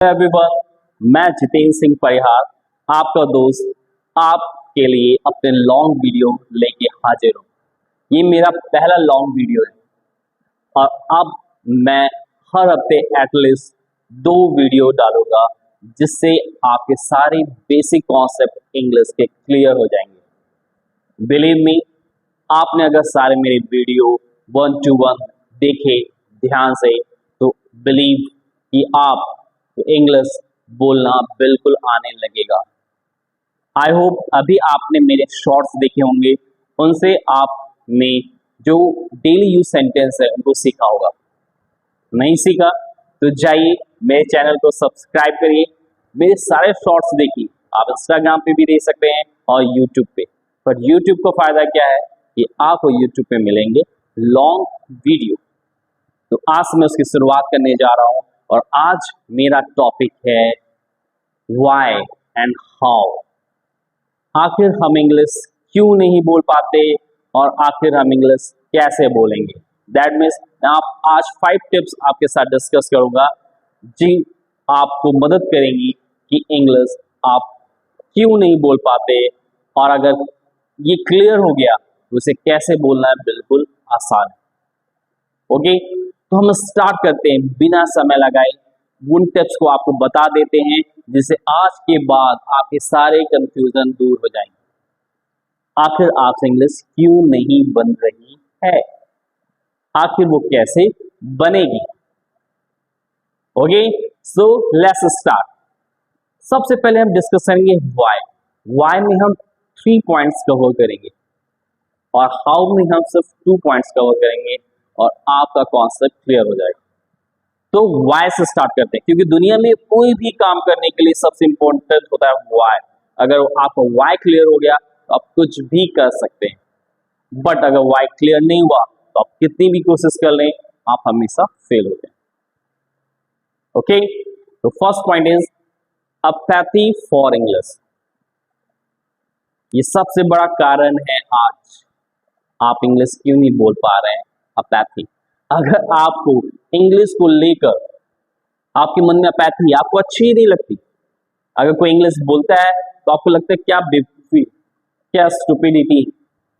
Everyone, मैं जितेंद्र सिंह परिहार, आपका दोस्त, आपके लिए अपने लॉन्ग वीडियो लेके हाजिर हूँ। ये मेरा पहला लॉन्ग वीडियो है और अब मैं हर हफ्ते एटलीस्ट 2 वीडियो डालूंगा जिससे आपके सारे बेसिक कॉन्सेप्ट इंग्लिश के क्लियर हो जाएंगे। बिलीव मी, आपने अगर सारे मेरे वीडियो 1 to 1 देखे ध्यान से तो बिलीव कि आप तो इंग्लिश बोलना बिल्कुल आने लगेगा। आई होप अभी आपने मेरे शॉर्ट्स देखे होंगे, उनसे आपने जो डेली यूज सेंटेंस है उनको सीखा होगा। नहीं सीखा तो जाइए मेरे चैनल को सब्सक्राइब करिए, मेरे सारे शॉर्ट्स देखिए। आप इंस्टाग्राम पे भी देख सकते हैं और यूट्यूब पे। पर यूट्यूब को फायदा क्या है कि आपको यूट्यूब पे मिलेंगे लॉन्ग वीडियो। तो आज मैं उसकी शुरुआत करने जा रहा हूं और आज मेरा टॉपिक है व्हाई एंड हाउ। आखिर हम इंग्लिश क्यों नहीं बोल पाते और आखिर हम इंग्लिश कैसे बोलेंगे। दैट मीन्स आप आज 5 टिप्स आपके साथ डिस्कस करूंगा जी आपको मदद करेंगी कि इंग्लिश आप क्यों नहीं बोल पाते और अगर ये क्लियर हो गया तो उसे कैसे बोलना है बिल्कुल आसान है। ओके, तो हम स्टार्ट करते हैं बिना समय लगाए। उन टिप्स को आपको बता देते हैं जिससे आज के बाद आपके सारे कंफ्यूजन दूर हो जाएंगे। आखिर आपसे इंग्लिश क्यों नहीं बन रही है, आखिर वो कैसे बनेगी। Okay, so let's start. सबसे पहले हम डिस्कस करेंगे व्हाई। व्हाई में हम 3 पॉइंट्स कवर करेंगे और हाउ में हम सिर्फ 2 पॉइंट्स कवर करेंगे और आपका कॉन्सेप्ट क्लियर हो जाएगा। तो व्हाई से स्टार्ट करते हैं क्योंकि दुनिया में कोई भी काम करने के लिए सबसे इंपॉर्टेंट होता है व्हाई। अगर आपका व्हाई क्लियर हो गया तो आप कुछ भी कर सकते हैं, बट अगर व्हाई क्लियर नहीं हुआ तो आप कितनी भी कोशिश कर लें आप हमेशा फेल हो जाए। ओके, तो first point is apathy for English. ये सबसे बड़ा कारण है आज आप इंग्लिश क्यों नहीं बोल पा रहे हैं। अपैथी, अगर आपको इंग्लिश को लेकर आपके मन में अपैथी, आपको अच्छी ही नहीं लगती, अगर कोई इंग्लिश बोलता है तो आपको लगता है क्या बेवकूफी, क्या स्टुपिडिटी,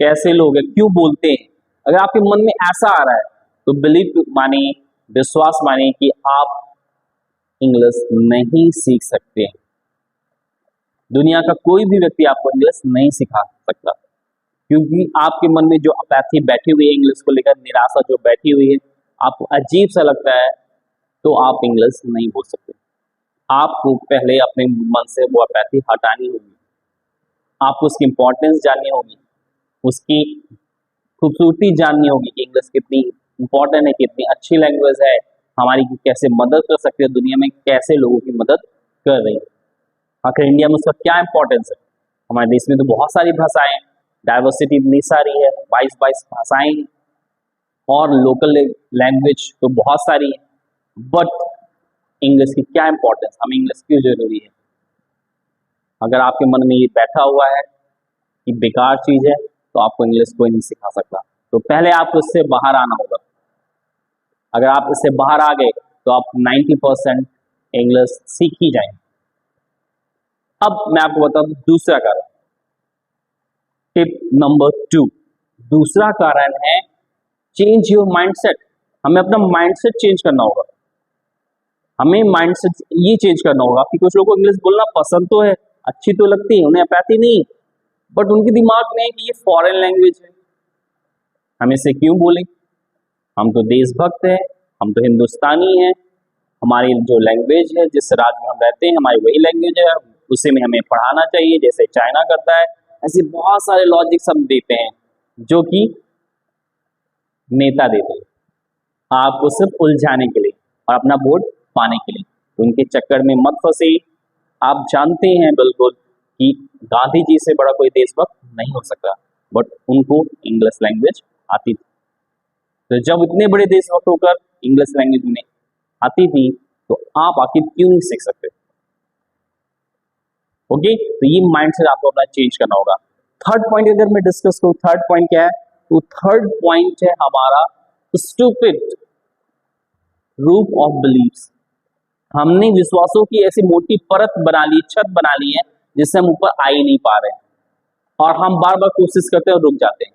कैसे लोग हैं, क्यों बोलते हैं। अगर आपके मन में ऐसा आ रहा है तो बिलीव मानिए, विश्वास मानिए कि आप इंग्लिश नहीं सीख सकते हैं। दुनिया का कोई भी व्यक्ति आपको इंग्लिश नहीं सिखा सकता क्योंकि आपके मन में जो अपैथी बैठी हुई है, इंग्लिश को लेकर निराशा जो बैठी हुई है, आपको अजीब सा लगता है, तो आप इंग्लिश नहीं बोल सकते। आपको पहले अपने मन से वो अपैथी हटानी होगी, आपको उसकी इंपॉर्टेंस जाननी होगी, उसकी खूबसूरती जाननी होगी कि इंग्लिश कितनी इंपॉर्टेंट है, कितनी अच्छी लैंग्वेज है, हमारी कैसे मदद कर सकती है, दुनिया में कैसे लोगों की मदद कर रही है। आखिर इंडिया में उसका क्या इंपॉर्टेंस है। हमारे देश में तो बहुत सारी भाषाएं, डाइवर्सिटी इतनी सारी है, 22 भाषाएं और लोकल लैंग्वेज तो बहुत सारी है, बट इंग्लिश की क्या इंपॉर्टेंस, हमें इंग्लिश क्यों जरूरी है। अगर आपके मन में ये बैठा हुआ है कि बेकार चीज है तो आपको इंग्लिश कोई नहीं सिखा सकता। तो पहले आपको इससे बाहर आना होगा। अगर आप इससे बाहर आ गए तो आप 90% इंग्लिश सीख ही जाएंगे। अब मैं आपको बता दूं दूसरा कारण, टिप नंबर 2। दूसरा कारण है चेंज योर माइंडसेट। हमें अपना माइंडसेट चेंज करना होगा। हमें माइंडसेट ये चेंज करना होगा कि कुछ लोगों को इंग्लिश बोलना पसंद तो है, अच्छी तो लगती है, उन्हें अपैथी नहीं, बट उनके दिमाग में है कि ये फॉरेन लैंग्वेज है, हम इसे क्यों बोलें। हम तो देशभक्त हैं, हम तो हिंदुस्तानी हैं, हमारी जो लैंग्वेज है, जिस राज्य में हम रहते हैं हमारी वही लैंग्वेज है, उसी में हमें पढ़ाना चाहिए जैसे चाइना करता है। ऐसे बहुत सारे लॉजिक्स हम देते हैं जो कि नेता देते हैं आपको सिर्फ उलझाने के लिए और अपना वोट पाने के लिए। तो उनके चक्कर में मत फंसे। आप जानते हैं बिल्कुल कि गांधी जी से बड़ा कोई देशभक्त नहीं हो सकता, बट उनको इंग्लिश लैंग्वेज आती थी। तो जब इतने बड़े देशभक्त होकर इंग्लिश लैंग्वेज उन्हें आती थी तो आप आखिर क्यों नहीं सीख सकते। ओके, तो ये माइंडसेट आपको अपना चेंज करना होगा। थर्ड पॉइंट अगर मैं डिस्कस करूं, थर्ड पॉइंट क्या है, तो थर्ड पॉइंट है हमारा स्टूपिड ग्रुप ऑफ बिलीव्स। हमने विश्वासों की ऐसी मोटी परत बना ली, छत बना ली है, जिससे हम ऊपर आ ही नहीं पा रहे हैं और हम बार बार कोशिश करते हैं और रुक जाते हैं।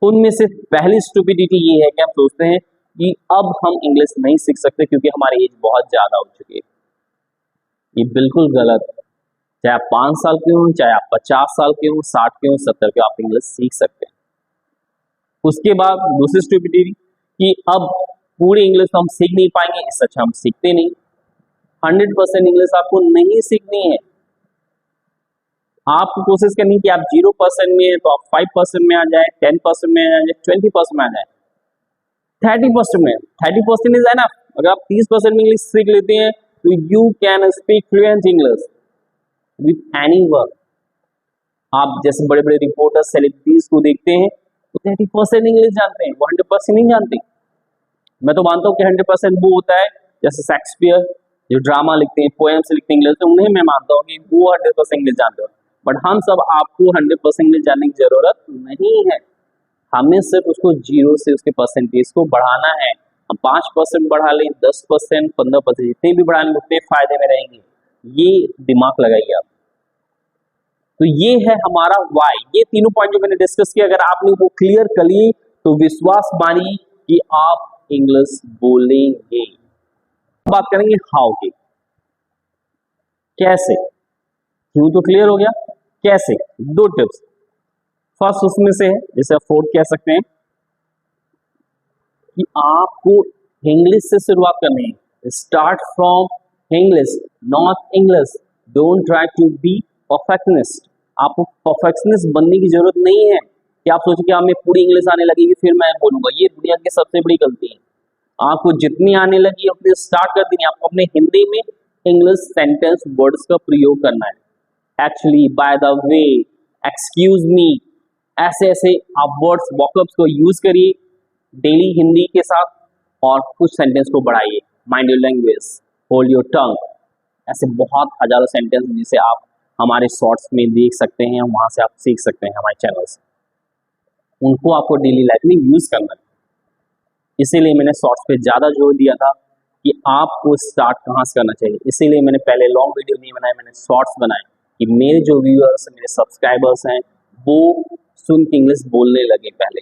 उनमें से पहली स्टुपिडिटी ये है कि हम सोचते हैं कि अब हम इंग्लिश नहीं सीख सकते क्योंकि हमारी एज बहुत ज्यादा हो चुकी है। ये बिल्कुल गलत है। चाहे आप 5 साल के हो, चाहे आप 50 साल के हो, 60 के हो, 70 के हो, आप इंग्लिश सीख सकते हैं। उसके बाद दूसरी स्टुपिडिटी कि अब पूरी इंग्लिश तो हम सीख नहीं पाएंगे, इससे अच्छा हम सीखते नहीं। 100% इंग्लिश आपको नहीं सीखनी है। आपको कोशिश करनी कि आप 0% में है तो आप 5% में आ जाए, 10% में आ जाए, 20% में आ जाए, 30% में। 30% इज एनफ। अगर आप 30% में इंग्लिश सीख लेते हैं तो you can speak fluent English with any word. आप जैसे बड़े बड़े रिपोर्टर्स, सेलिब्रिटीज को देखते हैं तो 30% इंग्लिश जानते हैं, वो 100% नहीं जानते। मैं तो मानता हूँ कि 100% वो होता है जैसे शेक्सपियर जो ड्रामा लिखते हैं, पोएम्स लिखते हैं इंग्लिश में, उन्हें मैं मानता हूँ कि वो 100% इंग्लिश जानते हो। बट हम सब, आपको 100% इंग्लिश जानने की जरूरत नहीं है। हमें सिर्फ उसको 0 से उसके परसेंटेज को बढ़ाना है। हम 5% बढ़ा लें, 10%, 15%, जितने भी बढ़ा लें उतने फायदे में रहेंगे। ये दिमाग लगाइए आप। तो ये है हमारा वाई। ये तीनों पॉइंट जो मैंने डिस्कस किया, अगर आपने वो क्लियर कर लिए तो विश्वास मानिए कि आप इंग्लिश बोलेंगे। बात करेंगे हाउ की, कैसे। क्यों तो क्लियर हो गया, कैसे, 2 टिप्स। फर्स्ट उसमें से है, जिसे फोर्थ कह सकते हैं, कि आपको इंग्लिश से शुरुआत करनी है। Start from English, not English. Don't try to be perfectionist. आपको परफेक्शनिस्ट बनने की जरूरत नहीं है कि आप सोचें कि हमें पूरी इंग्लिश आने लगेगी फिर मैं बोलूंगा। ये दुनिया की सबसे बड़ी गलती है। आपको जितनी आने लगी अपने स्टार्ट कर देनी। आपको अपने हिंदी में इंग्लिश सेंटेंस वर्ड्स का प्रयोग करना है। Actually, by the way, excuse me, ऐसे ऐसे आप वर्ड्स, वॉकअप्स को यूज करिए डेली हिंदी के साथ और कुछ सेंटेंस को बढ़ाइए। Mind your language, hold your tongue, ऐसे बहुत हजारों सेंटेंस जिसे आप हमारे शॉर्ट्स में देख सकते हैं, वहां से आप सीख सकते हैं हमारे चैनल से। उनको आपको डेली लाइफ में यूज करना है। इसीलिए मैंने शॉर्ट्स पे ज्यादा जोर दिया था कि आपको स्टार्ट कहाँ से करना चाहिए। इसीलिए मैंने पहले लॉन्ग वीडियो नहीं बनाए, मैंने शॉर्ट्स बनाए कि मेरे जो व्यूअर्स, मेरे सब्सक्राइबर्स हैं, वो सुन के इंग्लिश बोलने लगे। पहले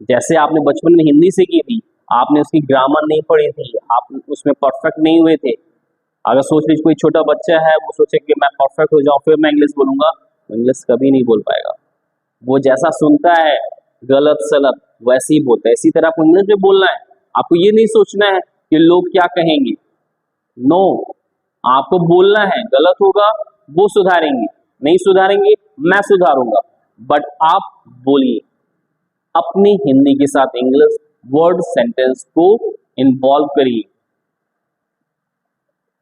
जैसे आपने बचपन में हिंदी सीखी थी, आपने उसकी ग्रामर नहीं पढ़ी थी, आप उसमें परफेक्ट नहीं हुए थे। अगर सोच लीजिए कोई छोटा बच्चा है, वो सोचे कि मैं परफेक्ट हो जाऊं फिर मैं इंग्लिश बोलूंगा, तो इंग्लिश कभी नहीं बोल पाएगा। वो जैसा सुनता है गलत सलत वैसे ही बोलता है। इसी तरह आपको इंग्लिश में बोलना है। आपको ये नहीं सोचना है कि लोग क्या कहेंगे। नो, आपको बोलना है। गलत होगा वो सुधारेंगे, नहीं सुधारेंगे मैं सुधारूंगा, बट आप बोलिए। अपनी हिंदी के साथ इंग्लिश वर्ड सेंटेंस को इन्वॉल्व करिए।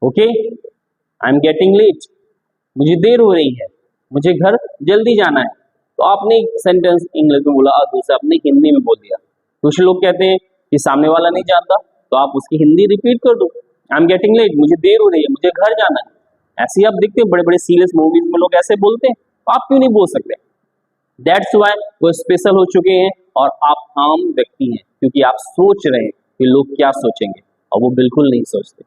Okay, I am getting late, मुझे देर हो रही है, मुझे घर जल्दी जाना है, तो आपने सेंटेंस इंग्लिश में बोला और दूसरा आपने हिंदी में बोल दिया। कुछ लोग कहते हैं कि सामने वाला नहीं जानता, तो आप उसकी हिंदी रिपीट कर दो। आई एम गेटिंग लेट, मुझे देर हो रही है, मुझे घर जाना है। ऐसे ही आप देखते हैं बड़े बड़े सीरियस मूवीज में लोग ऐसे बोलते हैं, तो आप क्यों नहीं बोल सकते। दैट्स वाई वो स्पेशल हो चुके हैं और आप आम व्यक्ति हैं, क्योंकि आप सोच रहे हैं कि लोग क्या सोचेंगे और वो बिल्कुल नहीं सोचते।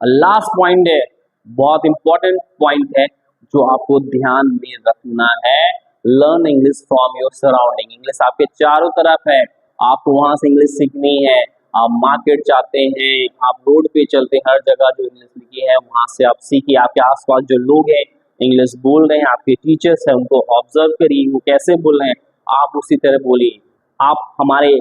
लास्ट पॉइंट है, बहुत इंपॉर्टेंट पॉइंट है जो आपको ध्यान में रखना है। Learn English from your surrounding. English आपके चारों तरफ है, आपको वहां से इंग्लिश सीखनी है। आप मार्केट जाते हैं, आप रोड पे चलते हैं, हर जगह जो इंग्लिश लिखी है वहां से आप सीखिए। आपके आसपास जो लोग हैं इंग्लिश बोल रहे हैं, आपके टीचर्स हैं, उनको ऑब्जर्व करिए वो कैसे बोल रहे हैं, आप उसी तरह बोलिए। आप हमारे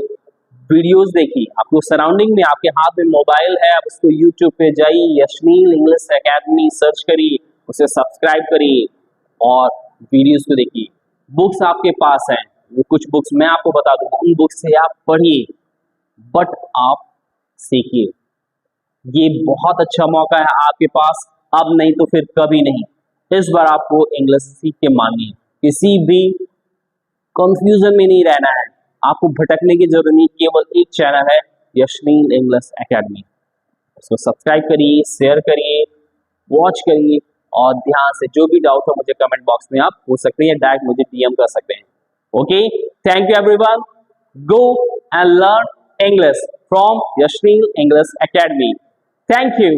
वीडियोस देखिए, आपको सराउंडिंग में, आपके हाथ में मोबाइल है, आप उसको यूट्यूब पे जाइए, यशनील इंग्लिश एकेडमी सर्च करिए, उसे सब्सक्राइब करिए और वीडियोस को देखिए। बुक्स आपके पास हैं, वो कुछ बुक्स मैं आपको बता दूंगा, उन बुक्स से आप पढ़िए, बट आप सीखिए। ये बहुत अच्छा मौका है आपके पास, अब नहीं तो फिर कभी नहीं। इस बार आपको इंग्लिश सीख के मानिए, किसी भी कंफ्यूजन में नहीं रहना है, आपको भटकने की जरूरत नहीं। केवल एक चैनल है, यशनील इंग्लिश एकेडमी। उसको सब्सक्राइब करिए, शेयर करिए, वॉच करिए और ध्यान से जो भी डाउट हो मुझे कमेंट बॉक्स में आप पूछ सकते हैं, डायरेक्ट मुझे डीएम कर सकते हैं। Okay, thank you everyone. Go and learn English from Yashneel English academy. Thank you.